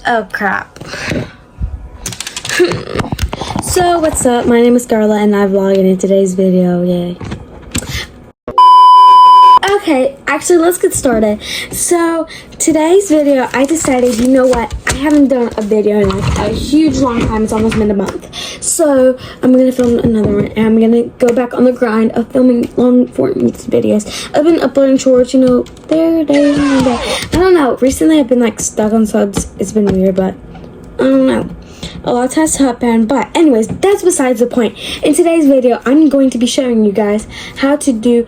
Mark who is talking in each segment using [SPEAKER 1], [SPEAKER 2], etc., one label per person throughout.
[SPEAKER 1] Oh crap. So what's up? My name is Scarlett and I vlog in today's video. Yay. Okay, actually let's get started. So today's video I decided, you know what, I haven't done a video in like a huge long time. It's almost been a month. So I'm gonna film another one and I'm gonna go back on the grind of filming long form videos. I've been uploading shorts, you know, there. I don't know. Recently I've been like stuck on subs. It's been weird, but I don't know. A lot of times happen, but anyways, that's besides the point. In today's video, I'm going to be showing you guys how to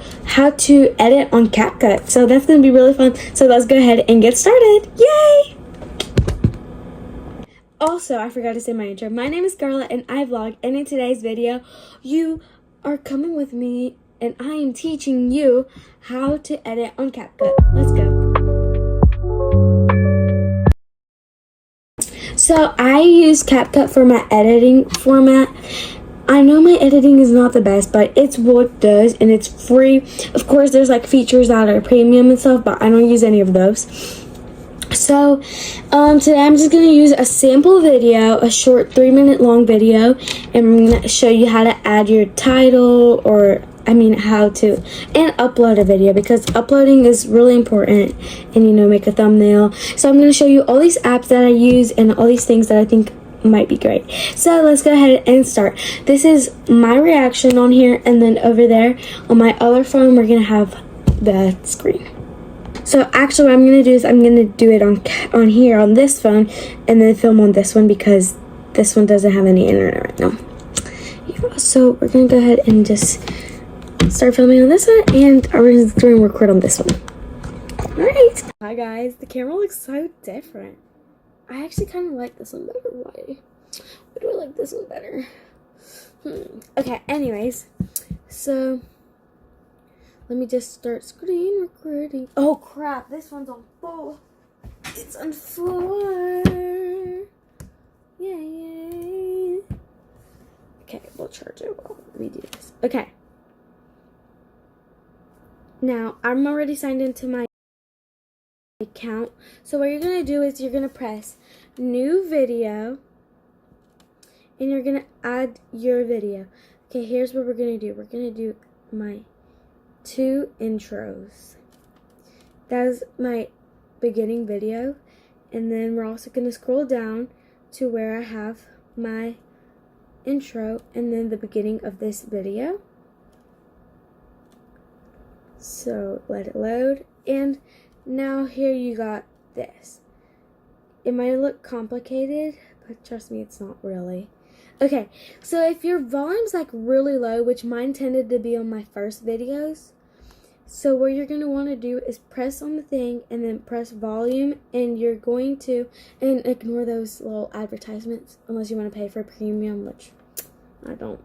[SPEAKER 1] edit on CapCut. So that's going to be really fun. So let's go ahead and get started. Yay! Also, I forgot to say my intro. My name is Scarlett and I vlog, and in today's video, you are coming with me and I am teaching you how to edit on CapCut. Let's go. So I use CapCut for my editing format. I know my editing is not the best, but it's what it does and it's free. Of course, there's like features that are premium and stuff, but I don't use any of those. So today I'm just going to use a sample video, a short 3-minute long video, and I'm going to show you how to add your title how to upload a video, because uploading is really important, and make a thumbnail. So I'm going to show you all these apps that I use and all these things that I think might be great. So let's go ahead and start. This is my reaction on here, and then over there on my other phone we're going to have the screen. So actually what I'm going to do is I'm going to do it on here on this phone and then film on this one, because this one doesn't have any internet right now. Yeah, so we're going to go ahead and just start filming on this one, and we're just going to record on this one. Alright. Hi guys, the camera looks so different. I actually kind of like this one better. Why do I like this one better? Okay, anyways. So, let me just start screen recording. Oh crap, this one's on full. It's on 4. Yay. Okay, we'll charge it while we do this. Okay. Now, I'm already signed into my account. So what you're going to do is you're going to press new video and you're going to add your video. Okay, here's what we're going to do. We're going to do my 2 intros. That is my beginning video. And then we're also going to scroll down to where I have my intro and then the beginning of this video. So let it load, and now here you got this. It might look complicated, but trust me, it's not really. Okay, so if your volume's like really low, which mine tended to be on my first videos, so what you're going to want to do is press on the thing and then press volume, and you're going to, and ignore those little advertisements unless you want to pay for premium, which I don't.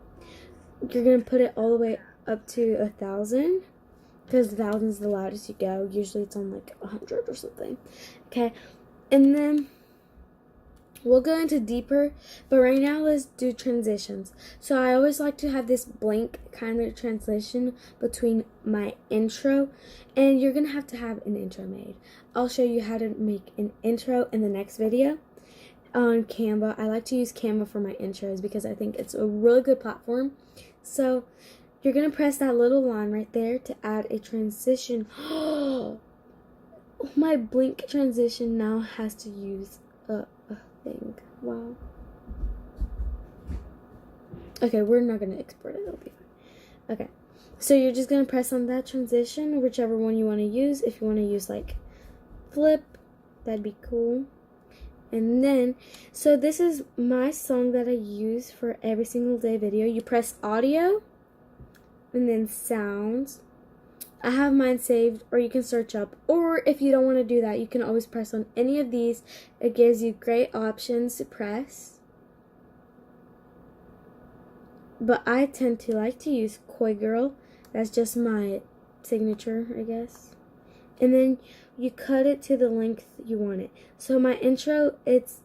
[SPEAKER 1] You're going to put it all the way up to 1,000. Because 1,000 is the loudest you go. Usually it's on like 100 or something. Okay. And then we'll go into deeper. But right now let's do transitions. So I always like to have this blank kind of transition between my intro. And you're going to have an intro made. I'll show you how to make an intro in the next video on Canva. I like to use Canva for my intros because I think it's a really good platform. So you're going to press that little line right there to add a transition. Oh, my blink transition now has to use a thing. Wow. Okay, we're not going to export it. It'll be fine. Okay. So you're just going to press on that transition, whichever one you want to use. If you want to use like flip, that'd be cool. And then, so this is my song that I use for every single day video. You press audio and then sounds. I have mine saved, or you can search up, or if you don't want to do that, you can always press on any of these. It gives you great options to press, but I tend to like to use Koi Girl. That's just my signature, I guess. And then you cut it to the length you want it. So my intro, it's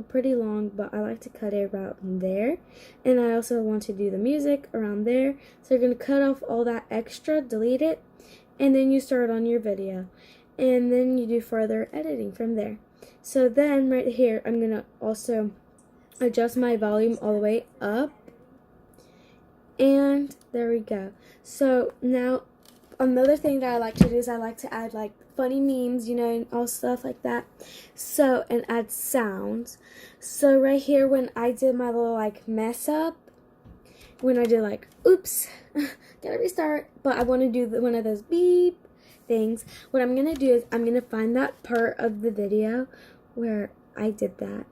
[SPEAKER 1] pretty long, but I like to cut it about there, and I also want to do the music around there. So you're going to cut off all that extra, delete it, and then you start on your video, and then you do further editing from there. So then right here, I'm gonna also adjust my volume all the way up. And there we go. So now another thing that I like to do is I like to add like funny memes, you know, and all stuff like that. So, and add sounds. So right here when I did my little like mess up, when I did like, oops, gotta restart, but I want to do one of those beep things. What I'm gonna do is I'm gonna find that part of the video where I did that.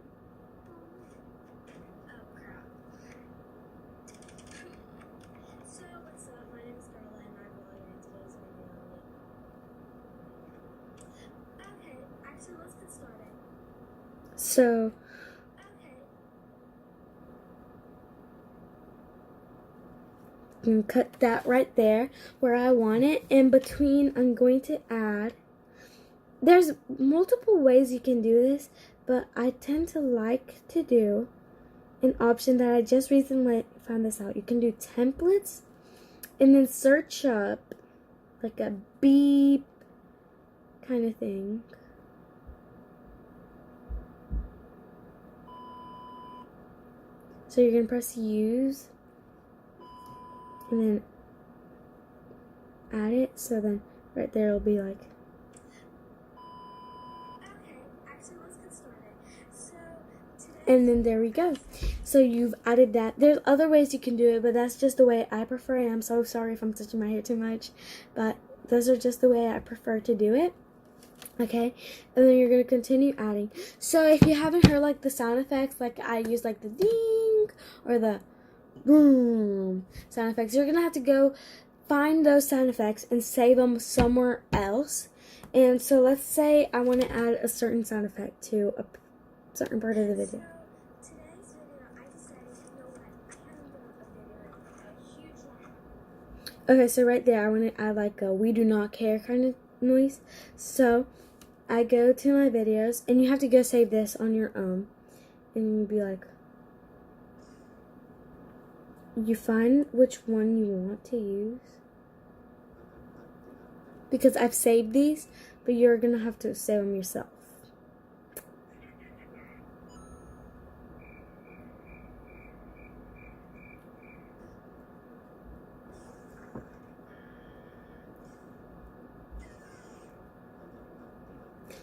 [SPEAKER 1] So, I'm going to cut that right there where I want it. In between, I'm going to add, there's multiple ways you can do this, but I tend to like to do an option that I just recently found this out. You can do templates and then search up like a beep kind of thing. So you're going to press use and then add it. So then right there it'll be like. Okay, actually let's get started. And then there we go. So you've added that. There's other ways you can do it, but that's just the way I prefer it. I'm so sorry if I'm touching my hair too much, but those are just the way I prefer to do it. Okay, and then you're going to continue adding. So if you haven't heard like the sound effects, like I use like the ding or the boom sound effects, you're going to have to go find those sound effects and save them somewhere else. And so let's say I want to add a certain sound effect to a certain part of the video. So today's video, I decided, you know what, I haven't done a video in a huge time. Okay, so right there, I want to add like a we do not care kind of noise. So I go to my videos, and you have to go save this on your own, and you'd be like, you find which one you want to use, because I've saved these, but you're gonna have to save them yourself.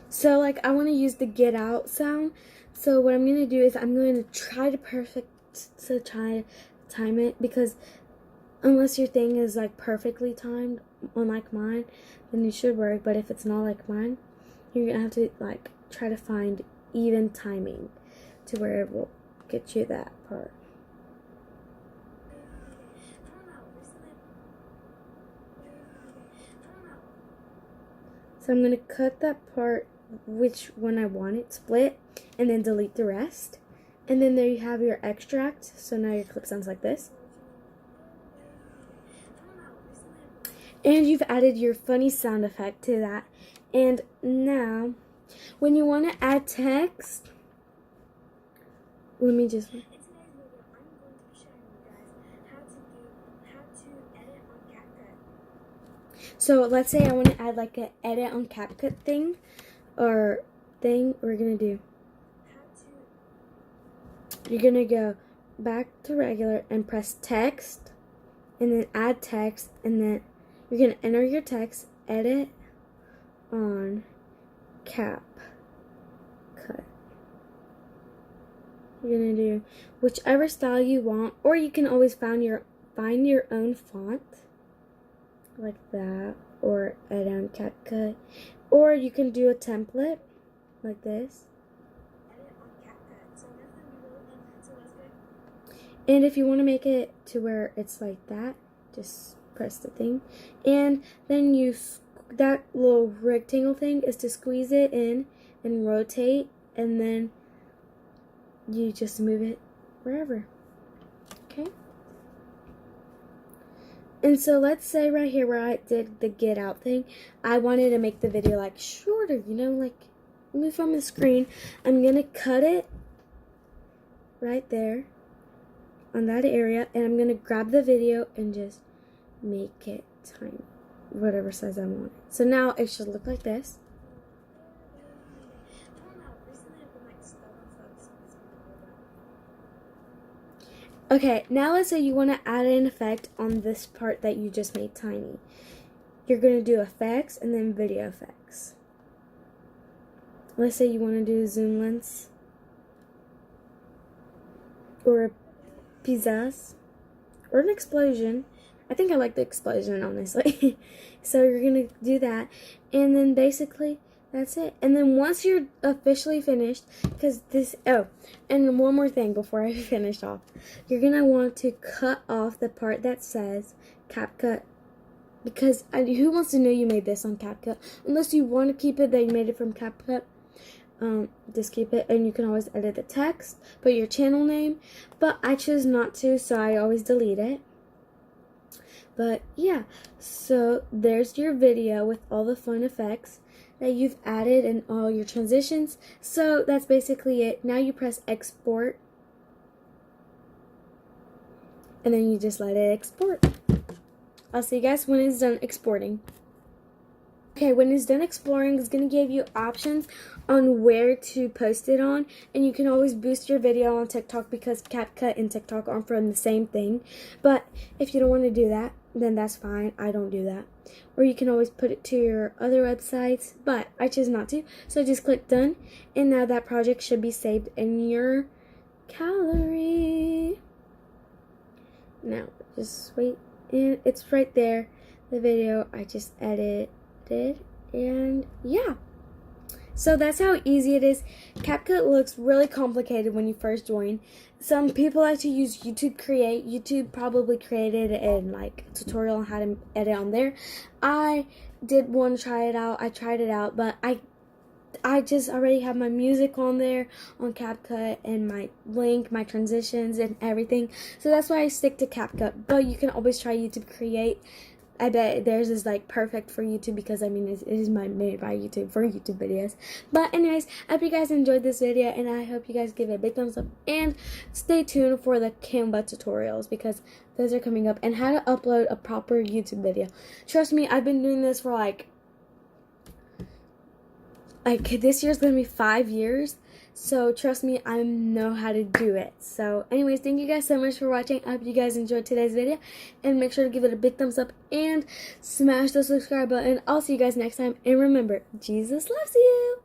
[SPEAKER 1] So like I want to use the get out sound. So what I'm going to do is I'm going to try to time it, because unless your thing is like perfectly timed unlike mine, then it should work. But if it's not like mine, you're going to have to like try to find even timing to where it will get you that part. So I'm going to cut that part, which one I want it, split, and then delete the rest. And then there you have your extract. So now your clip sounds like this. And you've added your funny sound effect to that. And now, when you want to add text, let me just... So let's say I want to add like an edit on CapCut thing, we're going to do, you're going to go back to regular and press text, and then add text, and then you're going to enter your text, edit on CapCut. You're going to do whichever style you want, or you can always find your own font. Like that, or edit on CapCut, or you can do a template like this. And if you want to make it to where it's like that, just press the thing, and then that little rectangle thing is to squeeze it in and rotate, and then you just move it wherever. Okay. And so let's say right here where I did the get out thing, I wanted to make the video like shorter, you know, like move from the screen. I'm going to cut it right there on that area, and I'm going to grab the video and just make it tiny, whatever size I want. So now it should look like this. Okay, now let's say you want to add an effect on this part that you just made tiny. You're going to do effects and then video effects. Let's say you want to do a zoom lens or a pizzazz or an explosion. I think I like the explosion, honestly. So you're going to do that, and then basically that's it. And then once you're officially finished, because this, oh, and one more thing before I finish off, you're going to want to cut off the part that says CapCut, because who wants to know you made this on CapCut? Unless you want to keep it that you made it from CapCut, just keep it, and you can always edit the text, put your channel name, but I choose not to, so I always delete it. But yeah, so there's your video with all the fun effects that you've added and all your transitions. So that's basically it. Now you press export, and then you just let it export. I'll see you guys when it's done exporting. Okay, when it's done exploring, it's going to give you options on where to post it on, and you can always boost your video on TikTok because CapCut and TikTok aren't from the same thing. But if you don't want to do that, then that's fine. I don't do that. Or you can always put it to your other websites, but I choose not to. So just click done, and now that project should be saved in your gallery. Now, just wait, and it's right there, the video I just edited. And yeah, so that's how easy it is. CapCut looks really complicated when you first join. Some people like to use YouTube Create. YouTube probably created in like a tutorial on how to edit on there. I did want to try it out. I tried it out, but I just already have my music on there on CapCut and my link, my transitions and everything. So that's why I stick to CapCut. But you can always try YouTube Create. I bet theirs is like perfect for YouTube because I mean it is made by YouTube for YouTube videos. But anyways, I hope you guys enjoyed this video, and I hope you guys give it a big thumbs up and stay tuned for the Canva tutorials because those are coming up, and how to upload a proper YouTube video. Trust me, I've been doing this for like this year's gonna be 5 years, so trust me, I know how to do it. So anyways, thank you guys so much for watching. I hope you guys enjoyed today's video, and make sure to give it a big thumbs up and smash the subscribe button. I'll see you guys next time, and remember, Jesus loves you.